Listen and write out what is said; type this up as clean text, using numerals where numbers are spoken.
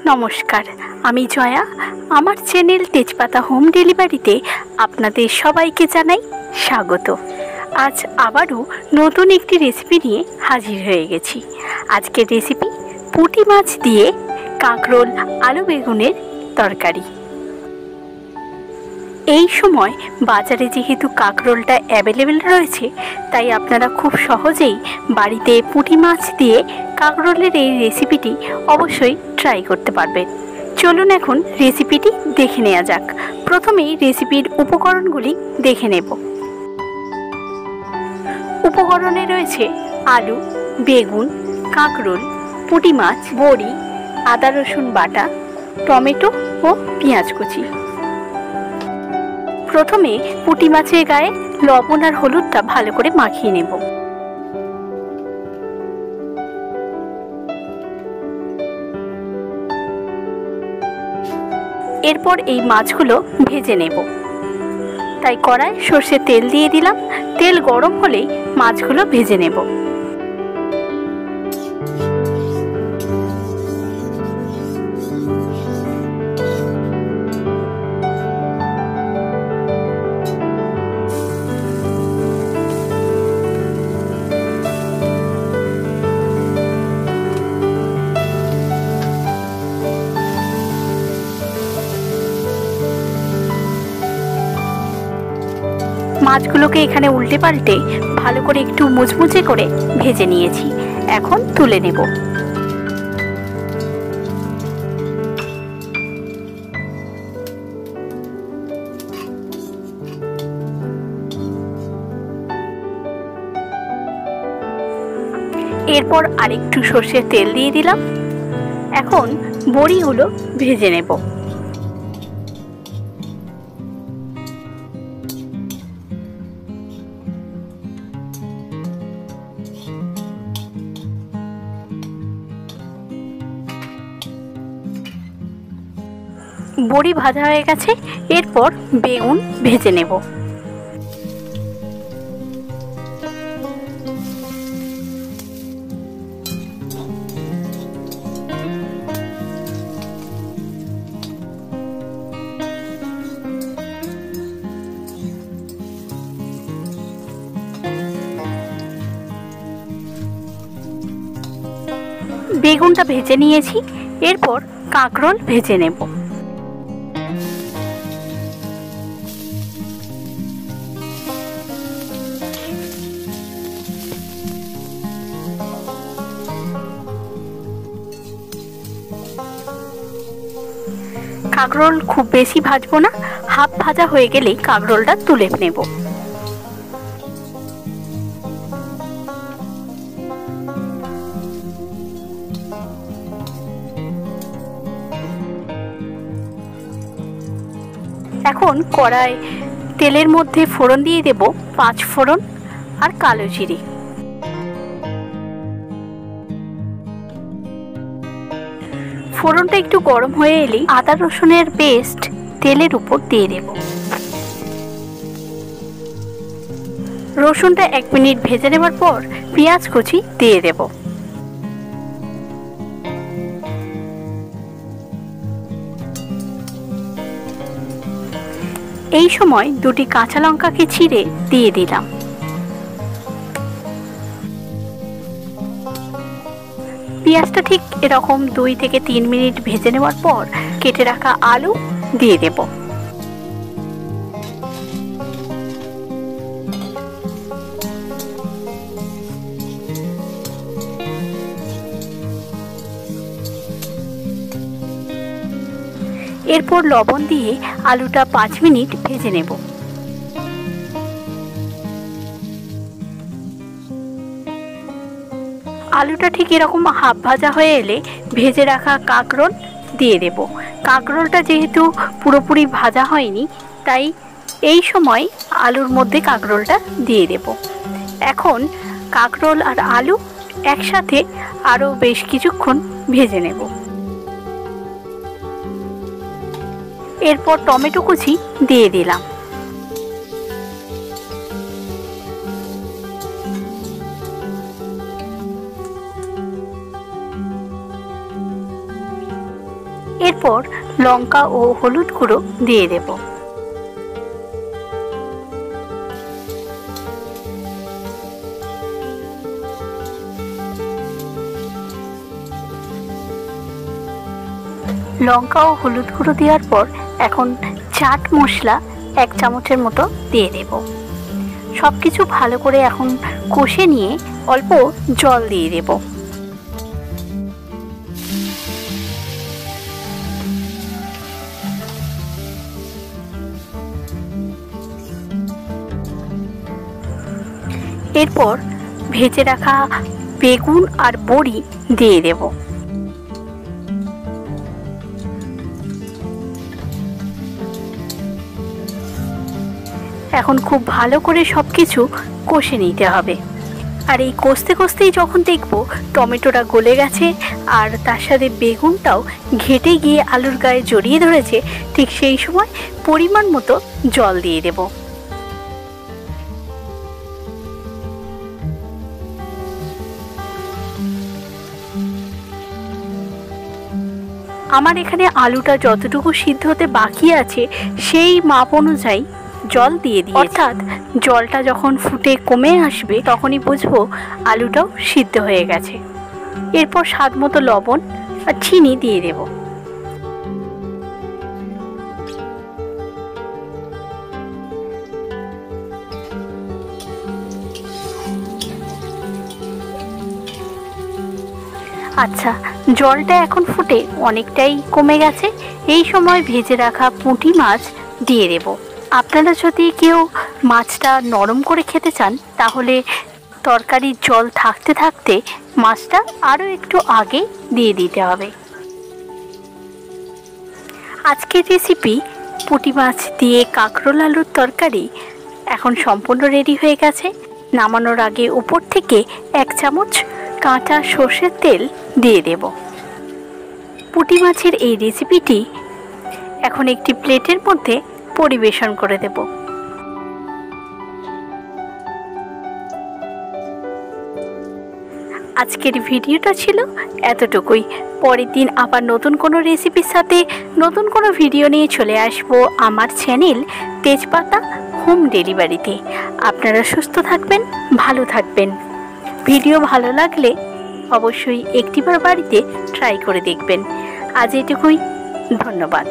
নমস্কার, আমি জয়া। আমার চ্যানেল তেজপাতা হোম ডেলিভারিতে আপনাদের সবাইকে জানাই স্বাগত। আজ আবারও নতুন একটি রেসিপি নিয়ে হাজির হয়ে গেছি। আজকের রেসিপি পুঁটি মাছ দিয়ে কাঁকরোল আলু বেগুনের তরকারি। এই সময় বাজারে যেহেতু কাঁকরোলটা অ্যাভেলেবেল রয়েছে, তাই আপনারা খুব সহজেই বাড়িতে পুঁটি মাছ দিয়ে কাঁকরোলের এই রেসিপিটি অবশ্যই ট্রাই করতে পারবেন। চলুন এখন রেসিপিটি দেখে নেওয়া যাক। প্রথমেই রেসিপির উপকরণগুলি দেখে নেব। উপকরণে রয়েছে আলু, বেগুন, কাঁকরোল, পুঁটি মাছ, বড়ি, আদা রসুন বাটা, টমেটো ও পেঁয়াজ কুচি। প্রথমে পুঁটি মাছের গায়ে লবণ আর হলুদটা ভালো করে মাখিয়ে নেব। এরপর এই মাছগুলো ভেজে নেব। তাই কড়ায় সর্ষের তেল দিয়ে দিলাম। তেল গরম হলেই মাছগুলো ভেজে নেব। মাছগুলোকে এখানে উল্টে পাল্টে ভালো করে একটু মুচমুচে করে ভেজে নিয়েছি। এখন তুলে নেব। এরপর আরেকটু সর্ষের তেল দিয়ে দিলাম। এখন বড়িগুলো ভেজে নেব। বড়ি ভাজা হয়ে গেছে। এরপর বেগুন ভেজে নেব। বেগুনটা ভেজে নিয়েছি। এরপর কাঁকরোল ভেজে নেব। কাঁকরোল খুব বেশি ভাজবো না, হাফ ভাজা হয়ে গেলেই কাঁকরোলটা তুলে নেব। এখন কড়াই তেলের মধ্যে ফোড়ন দিয়ে দেব 5 ফোড়ন আর কালো জিরে। ফোড়নটা একটু গরম হয়ে এলেই আদা রসুনের পেস্ট তেলের উপর দিয়ে দেব। রসুনটা 1 মিনিট ভেজে নেবার পর পেঁয়াজ কুচি দিয়ে দেব। এই সময় 2টি কাঁচা লঙ্কাকে ছিঁড়ে দিয়ে দিলাম। পেঁয়াজটা ঠিক এরকম 2 থেকে 3 মিনিট ভেজে নেওয়ার পর কেটে রাখা আলু দিয়ে দেব। এরপর লবণ দিয়ে আলুটা 5 মিনিট ভেজে নেব। আলুটা ঠিক এরকম হাফ ভাজা হয়ে এলে ভেজে রাখা কাঁকরোল দিয়ে দেব। কাঁকরোলটা যেহেতু পুরোপুরি ভাজা হয়নি, তাই এই সময় আলুর মধ্যে কাঁকরোলটা দিয়ে দেব। এখন কাঁকরোল আর আলু একসাথে আরও বেশ কিছুক্ষণ ভেজে নেব। এরপর টমেটো কুচি দিয়ে দিলাম। এরপর লঙ্কা ও হলুদ গুঁড়ো দিয়ে দেব। লঙ্কা ও হলুদ গুঁড়ো দেওয়ার পর এখন চাট মশলা 1 চামচের মতো দিয়ে দেব। সব কিছু ভালো করে এখন কষে নিয়ে অল্প জল দিয়ে দেব। এরপর ভেজে রাখা বেগুন আর বড়ি দিয়ে দেব। এখন খুব ভালো করে সবকিছু কষে নিতে হবে। আর এই কষতে কষতেই যখন দেখব টমেটোটা গলে গেছে আর তার সাথে বেগুনটাও ঘেটে গিয়ে আলুর গায়ে জড়িয়ে ধরেছে, ঠিক সেই সময় পরিমাণ মতো জল দিয়ে দেব। আমার এখানে আলুটা যতটুকু সিদ্ধ হতে বাকি আছে সেই মাপ অনুযায়ী জল দিয়ে দিই, অর্থাৎ জলটা যখন ফুটে কমে আসবে তখনই বুঝবো আলুটাও সিদ্ধ হয়ে গেছে। এরপর স্বাদ মতো লবণ আর চিনি দিয়ে দেব। আচ্ছা, জলটা এখন ফুটে অনেকটাই কমে গেছে। এই সময় ভেজে রাখা পুঁটি মাছ দিয়ে দেব। আপনারা যদি কেউ মাছটা নরম করে খেতে চান তাহলে তরকারির জল থাকতে থাকতে মাছটা আরও একটু আগে দিয়ে দিতে হবে। আজকের রেসিপি পুঁটি মাছ দিয়ে কাঁকরোল আলুর তরকারি এখন সম্পূর্ণ রেডি হয়ে গেছে। নামানোর আগে উপর থেকে 1 চামচ কাঁচা সর্ষের তেল দিয়ে দেব। পুঁটি মাছের এই রেসিপিটি এখন একটি প্লেটের মধ্যে পরিবেশন করে দেব। আজকের ভিডিওটা ছিল এতটুকুই। পরের দিন আবার নতুন কোনো রেসিপির সাথে নতুন কোনো ভিডিও নিয়ে চলে আসব আমার চ্যানেল তেজপাতা হোম ডেলিভারিতে। আপনারা সুস্থ থাকবেন, ভালো থাকবেন। ভিডিও ভালো লাগলে অবশ্যই একটিবার বাড়িতে ট্রাই করে দেখবেন। আজ এটুকুই, ধন্যবাদ।